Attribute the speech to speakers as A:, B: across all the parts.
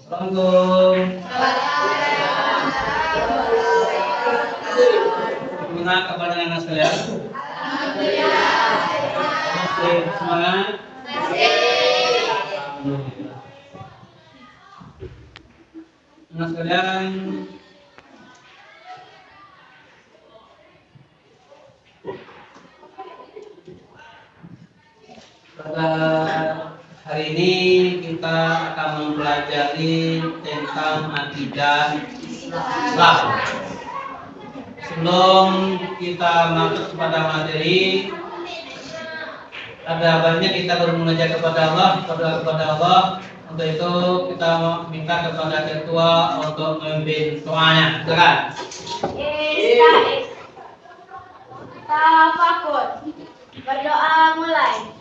A: Assalamualaikum. Gimana kabar dengan sekalian? Masih semangat? Alhamdulillah. Dengan sekalian, pada hari ini kita akan mempelajari tentang akidah Islam. Sebelum kita masuk kepada materi, ada baiknya kita bermunajat kepada Allah, berdoa kepada Allah. Untuk itu kita minta kepada ketua untuk memimpin doanya. Silakan.
B: Tafakkur. Berdoa mulai.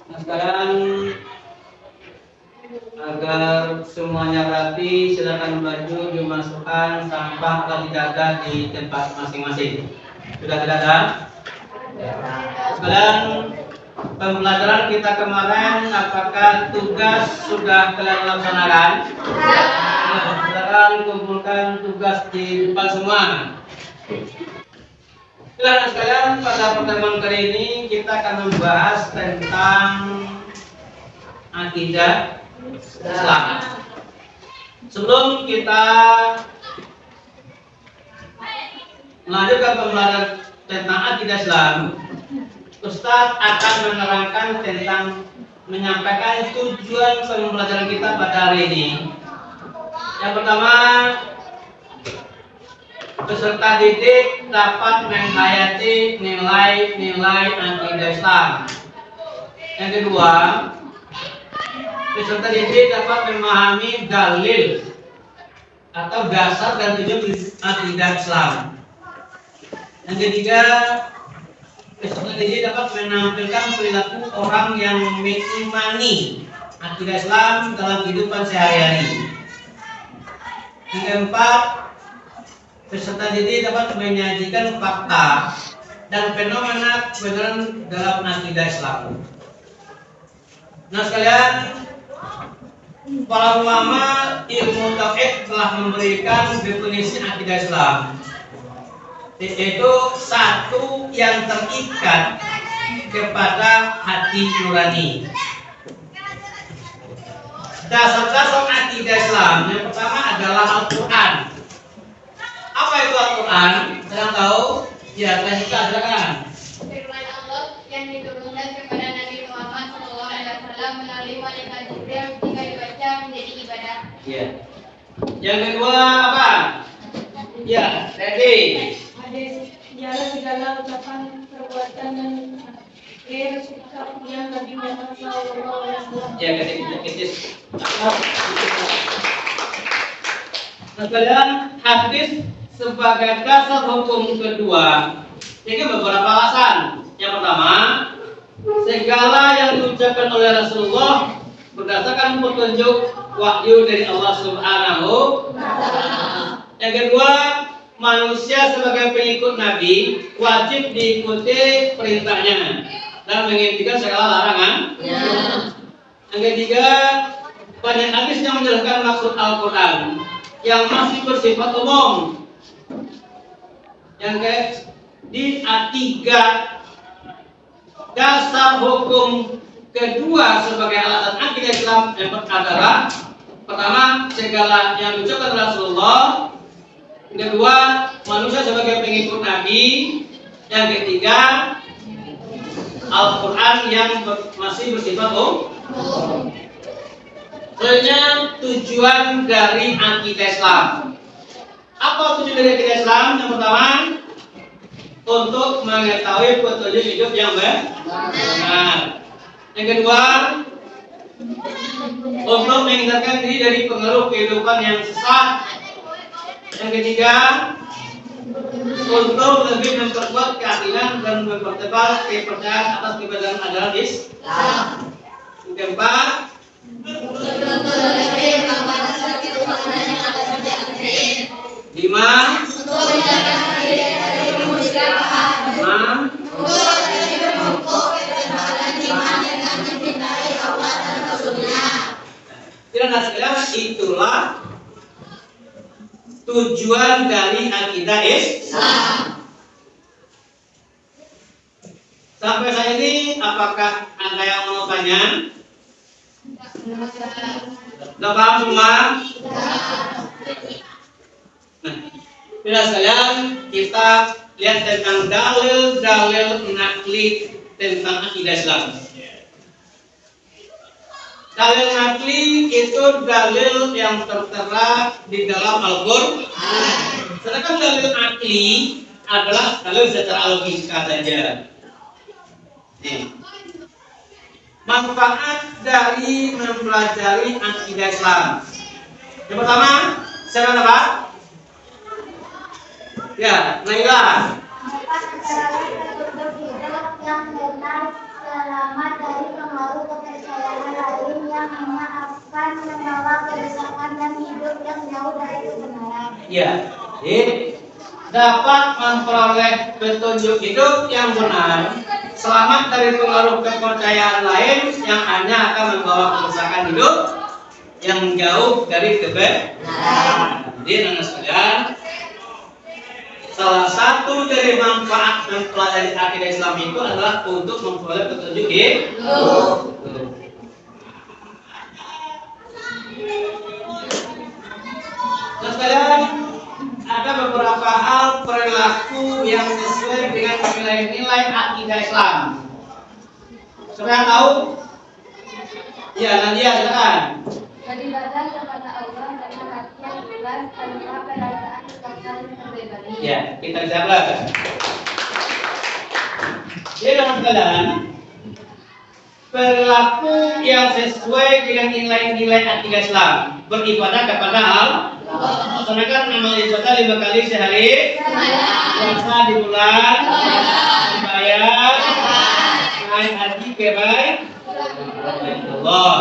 A: Nah, sekarang agar semuanya rapi, silakan baju dimasukkan sampah atau tidak ada di tempat masing-masing. Sudah tidak ada? Sekarang pembelajaran kita kemarin, apakah tugas sudah kalian laksanakan? Silakan kumpulkan tugas di depan semua. Silakan sekalian, pada pertemuan kali ini kita akan membahas tentang akidah Islam. Sebelum kita melanjutkan pembelajaran tentang akidah Islam, Ustaz akan menerangkan tentang menyampaikan tujuan pembelajaran kita pada hari ini. Yang pertama, peserta didik dapat menghayati nilai-nilai akidah Islam. Yang kedua, peserta didik dapat memahami dalil atau dasar dan tujuan akidah Islam. Yang ketiga, peserta didik dapat menampilkan perilaku orang yang mengimani akidah Islam dalam kehidupan sehari-hari. Yang keempat, peserta didik dapat menyajikan fakta dan fenomena kebenaran dalam akidah Islam. Nah sekalian, para ulama ilmu tauhid telah memberikan definisi akidah Islam, yaitu satu yang terikat kepada hati nurani. Dasar-dasar akidah Islam yang pertama adalah Al-Quran. Apa itu Al-Quran? Sedang tahu? Ya, kita silakan.
B: Firman Allah yang diturunkan kepada Nabi Muhammad SAW melalui malaikat Jibril jika dibaca menjadi ibadah.
A: Ya. Yang kedua apa? Ya, ready.
B: Hadis ialah segala ucapan, perbuatan dan sikap yang Nabi Muhammad SAW.
A: Ya, ketiga. Nah, kalian hadis sebagai dasar hukum kedua. Ini beberapa alasan. Yang pertama, segala yang diucapkan oleh Rasulullah berdasarkan petunjuk wahyu dari Allah Subhanahu wa Ta'ala. Yang kedua, manusia sebagai pengikut Nabi wajib diikuti perintahnya dan menghentikan segala larangan. Yang ketiga, banyak hadis yang menjelaskan maksud Al-Quran yang masih bersifat umum. Yang ketiga, dasar hukum kedua sebagai alasan akidah Islam adalah pertama, segala yang diucapkan Rasulullah. Yang kedua, manusia sebagai pengikut Nabi. Yang ketiga, Al-Quran yang masih bersifat umum. Selanjutnya, tujuan dari akidah Islam. Apa tujuan dari akidah Islam? Yang pertama, untuk mengetahui petunjuk hidup yang benar. Yang kedua, untuk menghindarkan diri dari pengaruh kehidupan yang sesat. Yang ketiga, untuk lebih memperkuat keyakinan dan mempertebal kepercayaan atas kebenaran ajaran Islam. Yang keempat, 5.
B: Untuk menjaga diri dari kemusyrikan.
A: 6.
B: Untuk dari memupuk kebenaran iman dengan mencintai Allah dan Rasulnya.
A: Kira-kira itulah tujuan dari akidah Islam. Sampai saat ini apakah ada yang mau tanya? Sudah paham semua? Nah, bila sekalian kita lihat tentang dalil-dalil nakli tentang akidah Islam. Dalil nakli itu dalil yang tertera di dalam Al-Qur'an. Sedangkan dalil akli adalah dalil secara logika saja. Manfaat dari mempelajari akidah Islam. Yang pertama, secara apa? Ya, Naila.
C: Yang benar selamat dari pengaruh kepercayaan lain yang hanya akan membawa kerusakan dan hidup yang jauh dari kebenaran.
A: Ya, jadi dapat memperoleh petunjuk hidup yang benar, selamat dari pengaruh kepercayaan lain yang hanya akan membawa kerusakan hidup yang jauh dari kebenaran. Jadi anak sekalian, salah satu dari manfaat mempelajari akidah Islam itu adalah untuk memperoleh petunjuk hidup. Nah, sekalian, ada beberapa hal perilaku yang sesuai dengan nilai-nilai akidah Islam. Siapa yang tahu? Ya, Nadia, silakan.
C: Beribadah kepada Allah dengan hati yang ikhlas tanpa perasaan kekal terbebani.
A: Ya, kita jawab. Jadi dalam sekalian, perilaku yang sesuai dengan nilai-nilai akidah Islam, beribadah kepada Allah. Laksanakan amal ibadah 5 kali sehari, puasa di bulan, dibayar, naik haji ke bait Allah.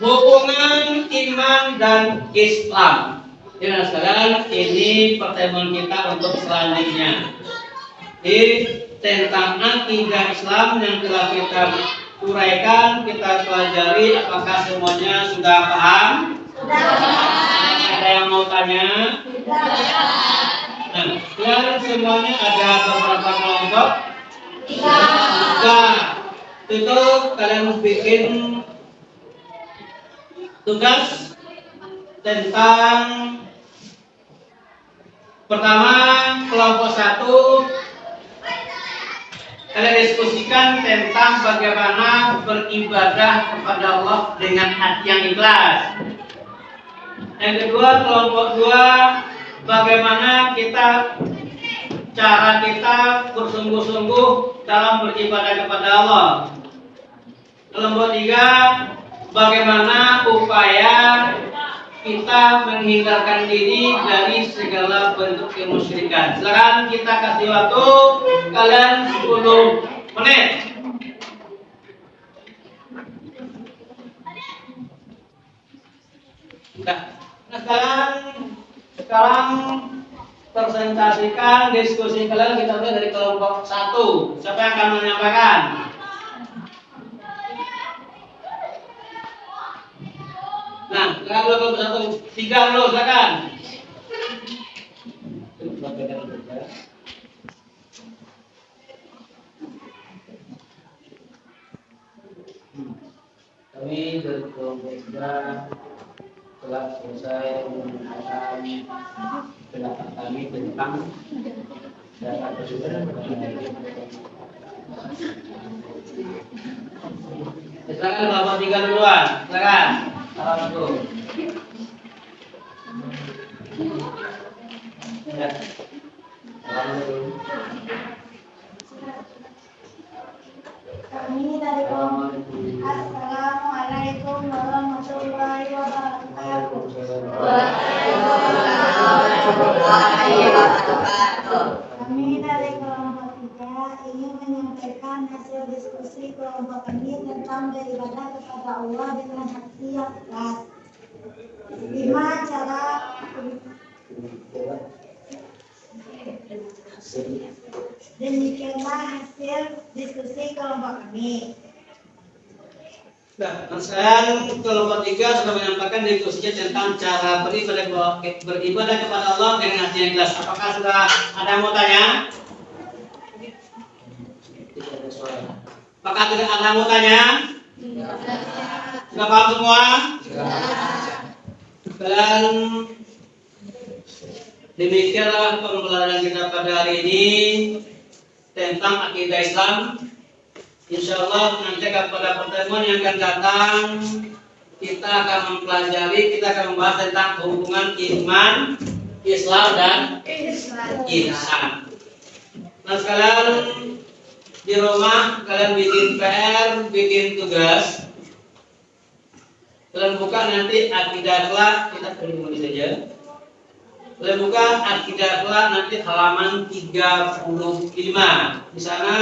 A: Hubungan iman dan Islam. Jadi sekalian, ini pertemuan kita untuk selanjutnya. Di tentang akidah Islam yang telah kita uraikan, kita pelajari, apakah semuanya sudah paham? Ada yang mau tanya? Nah, dan semuanya ada beberapa kelompok. 3. Itu kalian bikin tugas tentang pertama kelompok 1. Kalian diskusikan tentang bagaimana beribadah kepada Allah dengan hati yang ikhlas. Yang kedua, kelompok 2, bagaimana cara kita bersungguh-sungguh dalam beribadah kepada Allah. Kelompok 3, bagaimana upaya kita menghindarkan diri dari segala bentuk kemusyrikan. Silakan kita kasih waktu kalian 10 menit. Nah, sekarang presentasikan diskusi kalian kita mulai dari kelompok 1. Siapa yang akan menyampaikan? Nah, sekarang kelompok 1, 3 dulu, silakan. Kami dari kelompok 3 telah selesai menggunakan pendapat kami tentang data kesulitan. Silakan kelompok 3 duluan, silakan. Salam dulu. Ya. Salam dulu.
C: Kami dari kelompok Assalamualaikum warahmatullahi wabarakatuh. Kami dari kelompok 3 ingin menyampaikan hasil diskusi kelompok kami tentang beribadah kepada Allah dengan hati yang ikhlas. 5. Cara demikianlah hasil diskusi kelompok kami.
A: Nah, sekarang kelompok 3 sudah menyampaikan diskusinya tentang cara beribadah kepada Allah dengan hati yang ikhlas. Apakah sudah ada yang mau tanya? Apakah tidak ada yang mau tanya? Sudah paham semua? Dan demikianlah pembelajaran kita pada hari ini tentang akidah Islam. Insya Allah nanti pada pertemuan yang akan datang kita akan mempelajari, kita akan membahas tentang hubungan iman, Islam dan ihsan. Nah sekalian di rumah kalian bikin PR, bikin tugas. Kalian buka nanti akidah akhlak, kita beri saja. Kalian buka akidah akhlak nanti halaman 35. Di sana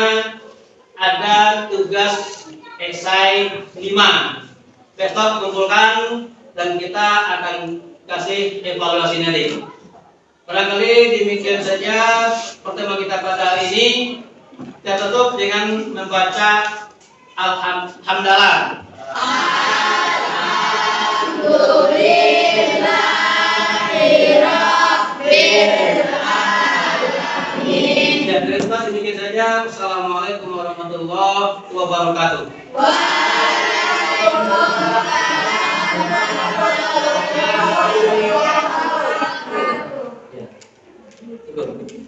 A: ada tugas esai 5. Besok kumpulkan dan kita akan kasih evaluasi nanti. Barangkali demikian saja pertemuan kita pada hari ini. Kita tutup dengan membaca Alhamdulillah. Dan demikian saja. Assalamualaikum warahmatullahi wabarakatuh. Waalaikumsalam.